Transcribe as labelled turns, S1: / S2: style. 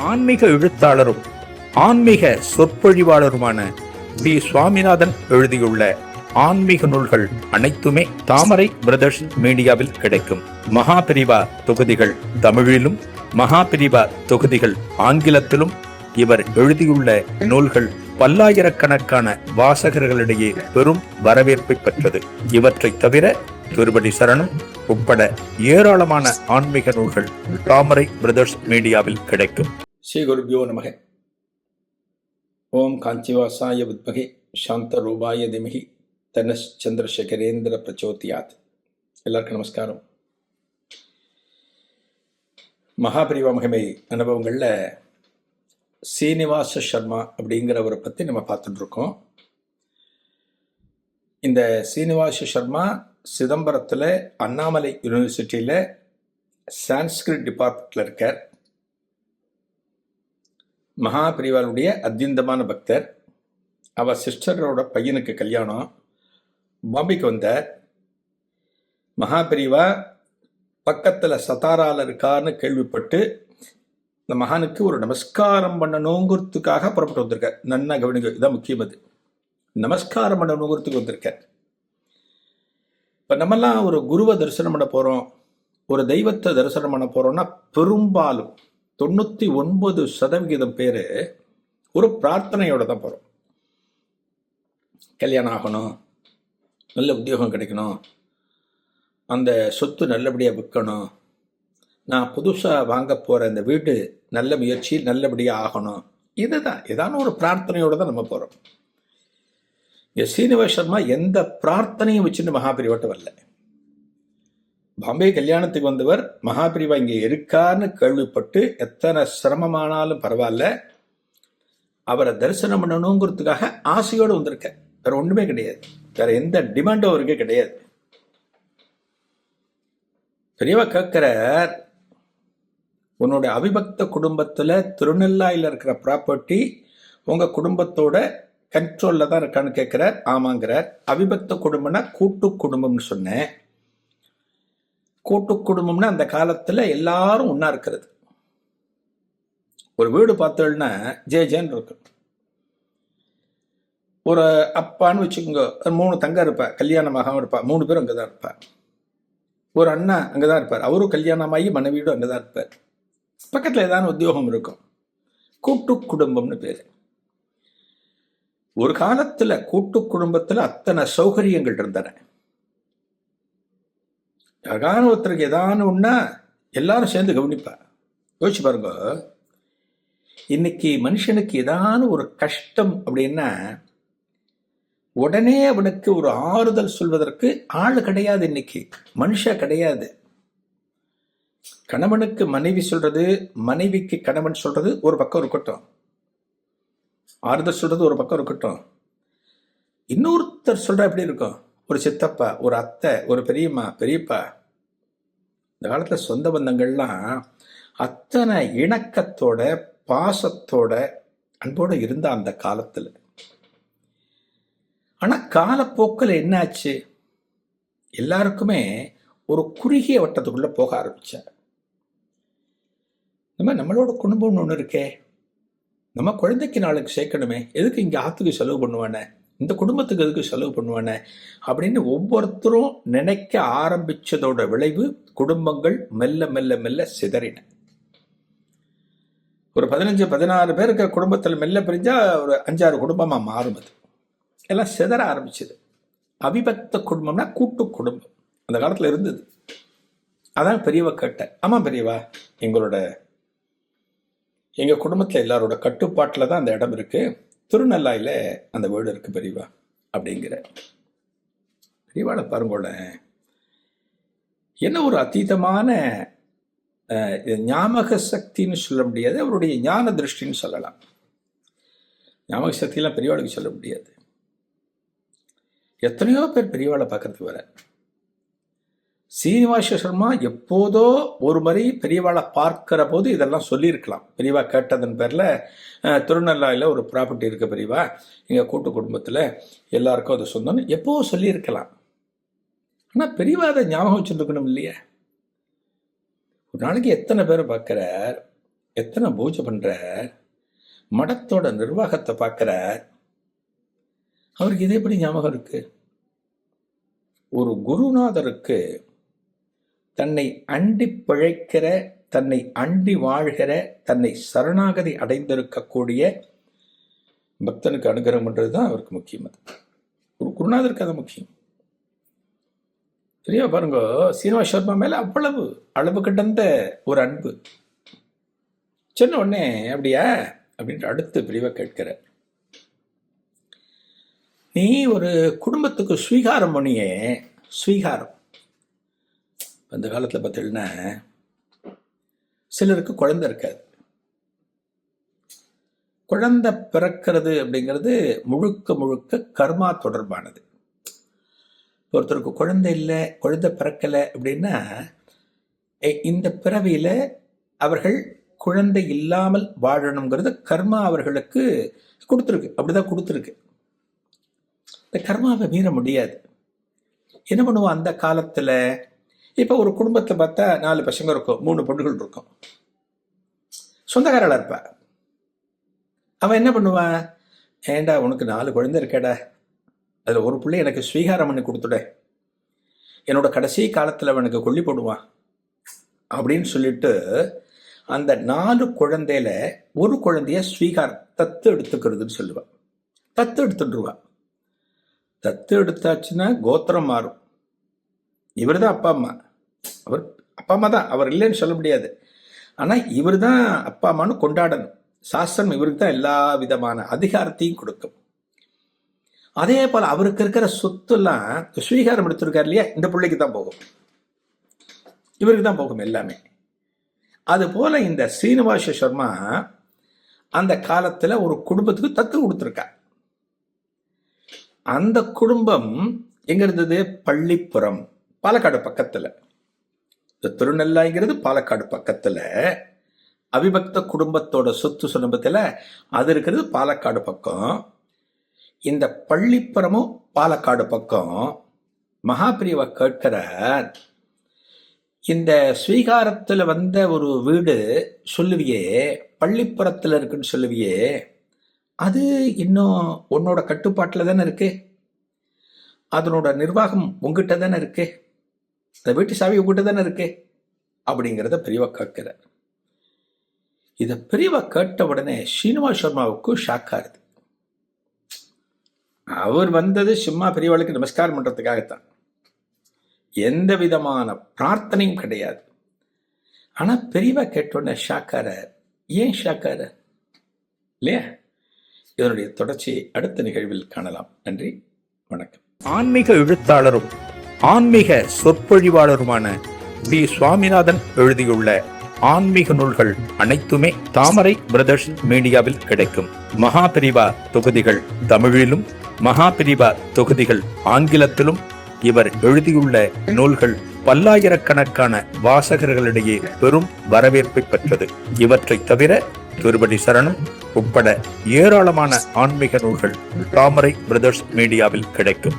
S1: ஆன்மீக எழுத்தாளரும் ஆன்மீக சொற்பொழிவாளருமான டி. சுவாமிநாதன் எழுதியுள்ள ஆன்மீக நூல்கள் அனைத்துமே தாமரை பிரதர்ஸ் மீடியாவில் கிடைக்கும். மகாபிரிவா தொகுதிகள் தமிழிலும், மகாபிரிவா தொகுதிகள் ஆங்கிலத்திலும் இவர் எழுதியுள்ள நூல்கள் பல்லாயிரக்கணக்கான வாசகர்களிடையே பெரும் வரவேற்பை பெற்றது. இவற்றை தவிர திருப்பதி சரணம் உட்பட ஏராளமான ஆன்மீக நூல்கள் தாமரை பிரதர்ஸ் மீடியாவில் கிடைக்கும்.
S2: ஸ்ரீ குருபியோ நமக. ஓம் காஞ்சிவாசாய வித்மகே சாந்த ரூபாய திமகி தனஸ் சந்திரசேகரேந்திர பிரச்சோதியாத். எல்லாருக்கும் நமஸ்காரம். மகாபிரிவா மகிமை அனுபவங்களில் சீனிவாச சர்மா அப்படிங்கிறவரை பற்றி நம்ம பார்த்துட்டு இருக்கோம். இந்த சீனிவாச சர்மா சிதம்பரத்தில் அண்ணாமலை யூனிவர்சிட்டியில் சான்ஸ்கிரிட் டிபார்ட்மெண்ட்டில் இருக்கார். மகாபிரிவாளுடைய அத்தியந்தமான பக்தர். அவர் சிஸ்டரோட பையனுக்கு கல்யாணம். பாம்பேக்கு வந்தார். மகாபிரிவா பக்கத்தில் சதாராவில் இருக்கார்னு கேள்விப்பட்டு இந்த மகானுக்கு ஒரு நமஸ்காரம் பண்ணணுங்கிறதுக்காக புறப்பட்டு வந்திருக்கார். நன்னா கவனிக்க, இதுதான் முக்கியம். அது நமஸ்காரம் பண்ணணுங்கிறதுக்கு வந்திருக்கார். இப்போ நம்மெல்லாம் ஒரு குருவை தரிசனம் பண்ண போகிறோம், ஒரு தெய்வத்தை தரிசனம் பண்ண போகிறோம்னா பெரும்பாலும் 99% பேர் ஒரு பிரார்த்தனையோட தான் போகிறோம். கல்யாணம் ஆகணும், நல்ல உத்தியோகம் கிடைக்கணும், அந்த சொத்து நல்லபடியாக விற்கணும், நான் புதுசாக வாங்க போகிற இந்த வீடு நல்ல முயற்சியில் நல்லபடியாக ஆகணும். இதுதான் ஏதான ஒரு பிரார்த்தனையோடு தான் நம்ம போகிறோம். இங்கே சீனிவாச சர்மா எந்த பிரார்த்தனையும் வச்சுட்டு மகாபிரிவாட்ட வரல. பாம்பே கல்யாணத்துக்கு வந்தவர் மகாபிரிவா இங்கே இருக்கான்னு கேள்விப்பட்டு எத்தனை சிரமமானாலும் பரவாயில்ல, அவரை தரிசனம் பண்ணணுங்கிறதுக்காக ஆசையோடு வந்திருக்க. வேற ஒன்றுமே கிடையாது, வேற எந்த டிமாண்டும் அவருக்கு கிடையாது. பெரியவா கேட்கிறார், உன்னோட அவிபக்த குடும்பத்தில் திருநெல்லாயில் இருக்கிற ப்ராப்பர்ட்டி உங்கள் குடும்பத்தோட கண்ட்ரோலில் தான் இருக்கான்னு கேட்குறார். ஆமாங்கிறார். அவிபக்த குடும்பம்னா கூட்டு குடும்பம்னு சொன்னேன். கூட்டு குடும்பம்னா அந்த காலத்தில் எல்லாரும் ஒன்றா இருக்கிறது. ஒரு வீடு பார்த்தோம்னா ஜேன்னு இருக்கும். ஒரு அப்பான்னு வச்சுக்கோங்க, 3 தங்க இருப்பா, கல்யாணமாகவும் இருப்பா, 3 பேரும் அங்கே தான் இருப்பா. ஒரு அண்ணா அங்கே தான் இருப்பார், அவரும் கல்யாணமாகி மனைவியோடு அங்கே தான் இருப்பார். பக்கத்தில் ஏதாவது உத்தியோகம் இருக்கும். கூட்டு குடும்பம்னு பேர். ஒரு காலத்தில் கூட்டு குடும்பத்தில் அத்தனை சௌகரியங்கள் இருந்தன. யாரான ஒருத்தருக்கு ஏதானு ஒன்னா எல்லாரும் சேர்ந்து கவனிப்பா. யோசிச்சு பாருங்க, இன்னைக்கு மனுஷனுக்கு ஏதான ஒரு கஷ்டம் அப்படின்னா உடனே அவனுக்கு ஒரு ஆறுதல் சொல்வதற்கு ஆள் கிடையாது. இன்னைக்கு மனுஷ கிடையாது. கணவனுக்கு மனைவி சொல்றது, மனைவிக்கு கணவன் சொல்றது ஒரு பக்கம் இருக்கட்டும், ஆறுதல் சொல்றது ஒரு பக்கம் இருக்கட்டும், இன்னொருத்தர் சொல்ற எப்படி இருக்கும்? ஒரு சித்தப்பா, ஒரு அத்தை, ஒரு பெரியம்மா, பெரியப்பா. இந்த காலத்துல சொந்த பந்தங்கள்லாம் அத்தனை இணக்கத்தோட பாசத்தோட அன்போட இருந்த அந்த காலத்துல. ஆனா காலப்போக்கில் என்னாச்சு? எல்லாருக்குமே ஒரு குறுகிய வட்டத்துக்குள்ள போக ஆரம்பிச்சார். நம்மளோட குடும்பம்னு ஒன்று இருக்கே, நம்ம குழந்தைக்கு நாளுக்கு சேர்க்கணுமே, எதுக்கு இங்கே ஆற்றுக்கு செலவு பண்ணுவானே, இந்த குடும்பத்துக்கு எதுக்கு செலவு பண்ணுவானே அப்படின்னு ஒவ்வொருத்தரும் நினைக்க ஆரம்பிச்சதோட விளைவு குடும்பங்கள் மெல்ல மெல்ல மெல்ல சிதறின. ஒரு 15-16 பேருக்கு குடும்பத்தில் மெல்ல பிரிஞ்சா ஒரு 5-6 குடும்பமாக மாறும். அது எல்லாம் சிதற ஆரம்பிச்சது. அவிபக்த குடும்பம்னா கூட்டு குடும்பம் அந்த காலத்தில் இருந்தது. அதான் பெரியவா கேட்டேன். ஆமாம் பெரியவா, எங்கள் குடும்பத்தில் எல்லாரோட கட்டுப்பாட்டில் தான் அந்த இடம் இருக்குது, திருநெல்லாயில் அந்த வீடு இருக்குது பெரியவா அப்படிங்கிற. பெரியவாளை பாருங்கோல, என்ன ஒரு அதீதமான ஞாபக சக்தின்னு சொல்ல முடியாது, அவருடைய ஞான திருஷ்டின்னு சொல்லலாம். ஞாபக சக்தியெல்லாம் பெரியவாளுக்கு சொல்ல முடியாது. எத்தனையோ பேர் பெரியவாளை பார்க்கறதுக்கு வர. சீனிவாச சர்மா எப்போதோ ஒரு முறை பெரியவாளை பார்க்கிற போது இதெல்லாம் சொல்லியிருக்கலாம். பெரியவா கேட்டதன் பேரில் திருநெல்வேலியில் ஒரு ப்ராப்பர்ட்டி இருக்குது பெரியவா, எங்கள் கூட்டு குடும்பத்தில் எல்லாருக்கும் அது சொந்தம்னு எப்போ சொல்லியிருக்கலாம். ஆனால் பெரியவா அதை ஞாபகம் வச்சுருக்கணும் இல்லையா? ஒரு நாளைக்கு எத்தனை பேரை பார்க்குறார்? எத்தனை பூஜை பண்ற, மடத்தோட நிர்வாகத்தை பார்க்கிற, அவருக்கு இது எப்படி ஞாபகம் இருக்கு? ஒரு குருநாதருக்கு தன்னை அண்டி பிழைக்கிற, தன்னை அண்டி வாழ்கிற, தன்னை சரணாகதி அடைந்திருக்கக்கூடிய பக்தனுக்கு அனுகிரகம் பண்றது தான் அவருக்கு முக்கியம். அது ஒரு குருநாதருக்கு அது முக்கியம். சரியா பாருங்க, சீனிவாஸ் சர்மா மேல அவ்வளவு அளவு கடந்த ஒரு அன்பு. சொன்ன உடனே அப்படியா அப்படின்ட்டு அடுத்து பிரிவை கேட்கிற, நீ ஒரு குடும்பத்துக்கு ஸ்வீகாரம் பண்ணியே. ஸ்வீகாரம் அந்த காலத்தில் பார்த்தீங்கன்னா சிலருக்கு குழந்தை இருக்காது. குழந்தை பிறக்கிறது அப்படிங்கிறது முழுக்க முழுக்க கர்மா தொடர்பானது. ஒருத்தருக்கு குழந்தை இல்லை, குழந்தை பிறக்கலை அப்படின்னா இந்த பிறவியில் அவர்கள் குழந்தை இல்லாமல் வாழணுங்கிறது கர்மா அவர்களுக்கு கொடுத்துருக்கு. அப்படிதான் கொடுத்துருக்கு. இந்த கர்மாவை மீற முடியாது. என்ன பண்ணுவோம் அந்த காலத்தில்? இப்போ ஒரு குடும்பத்தை பார்த்தா 4 பசங்க இருக்கும், 3 பொண்ணுகள் இருக்கும். சொந்தக்காரளாக இருப்பா. அவன் என்ன பண்ணுவான்? ஏண்டா உனக்கு 4 குழந்தை இருக்கேடா, அதில் ஒரு பிள்ளை எனக்கு ஸ்வீகாரம் பண்ணி கொடுத்துட, என்னோட கடைசி காலத்தில் அவனுக்கு கொல்லி போடுவான் அப்படின்னு சொல்லிட்டு அந்த 4 குழந்தையில ஒரு குழந்தைய ஸ்வீகாரம் தத்து எடுத்துக்கிறதுன்னு சொல்லுவான். தத்து எடுத்துட்டுருவான். தத்து எடுத்தாச்சுன்னா கோத்திரம் மாறும். இவர் தான் அப்பா அம்மா, அவர் அப்பா அம்மா தான், அவர் இல்லைன்னு சொல்ல முடியாது. ஆனால் இவர் தான் அப்பா அம்மானு கொண்டாடணும். சாஸ்திரம் இவருக்கு தான் எல்லா விதமான அதிகாரத்தையும் கொடுக்கும். அதே போல் அவருக்கு இருக்கிற சொத்துலாம் ஸ்வீகாரம் எடுத்திருக்காரு இல்லையா, இந்த பிள்ளைக்கு தான் போகும், இவருக்கு தான் போகும் எல்லாமே. அதுபோல இந்த சீனிவாச சர்மா அந்த காலத்தில் ஒரு குடும்பத்துக்கு தத்து கொடுத்துருக்கா. அந்த குடும்பம் எங்க இருந்தது? பள்ளிப்புறம், பாலக்காடு பக்கத்தில். இந்த திருநெல்லைங்கிறது பாலக்காடு பக்கத்தில். அவிபக்த குடும்பத்தோட சொத்து சுரம்பத்தில் அது இருக்கிறது பாலக்காடு பக்கம். இந்த பள்ளிப்புறமும் பாலக்காடு பக்கம். மகாபிரிவா கேட்கிறார், இந்த ஸ்வீகாரத்தில் வந்த ஒரு வீடு சொல்லுவியே, பள்ளிப்புறத்தில் இருக்குன்னு சொல்லுவியே, அது இன்னும் உன்னோட கட்டுப்பாட்டில் தானே இருக்கு, அதனோட நிர்வாகம் உங்ககிட்ட தானே இருக்கு, அந்த வீட்டு சாவி உங்ககிட்ட தானே இருக்கு அப்படிங்கிறத பெரியவா கேட்கிறார். இதை பெரியவா கேட்ட உடனே சீனிவாஸ் சர்மாவுக்கு ஷாக் ஆகுது. அவர் வந்தது சும்மா பெரியவாளுக்கு நமஸ்காரம் பண்றதுக்காகத்தான், எந்த விதமான பிரார்த்தனையும் கிடையாது. ஆனா பெரியவா கேட்டோடனே ஷாக்கார. ஏன் ஷாக்கார இல்லையா? இதனுடைய தொடர்ச்சியை அடுத்த நிகழ்வில் காணலாம். நன்றி, வணக்கம்.
S1: ஆன்மீக எழுத்தாளரும் ஆன்மீக சொற்பொழிவாளருமான பி. சுவாமிநாதன் எழுதியுள்ள ஆன்மீக நூல்கள் அனைத்துமே தாமரை பிரதர்ஸ் மீடியாவில் கிடைக்கும். மகாபிரிவா தொகுதிகள் தமிழிலும், மகாபிரிவா தொகுதிகள் ஆங்கிலத்திலும் இவர் எழுதியுள்ள நூல்கள் பல்லாயிரக்கணக்கான வாசகர்களிடையே பெரும் வரவேற்பை பெற்றது. இவற்றை தவிர திருப்பதி சரணம் உட்பட ஏராளமான ஆன்மீக நூல்கள் தாமரை பிரதர்ஸ் மீடியாவில் கிடைக்கும்.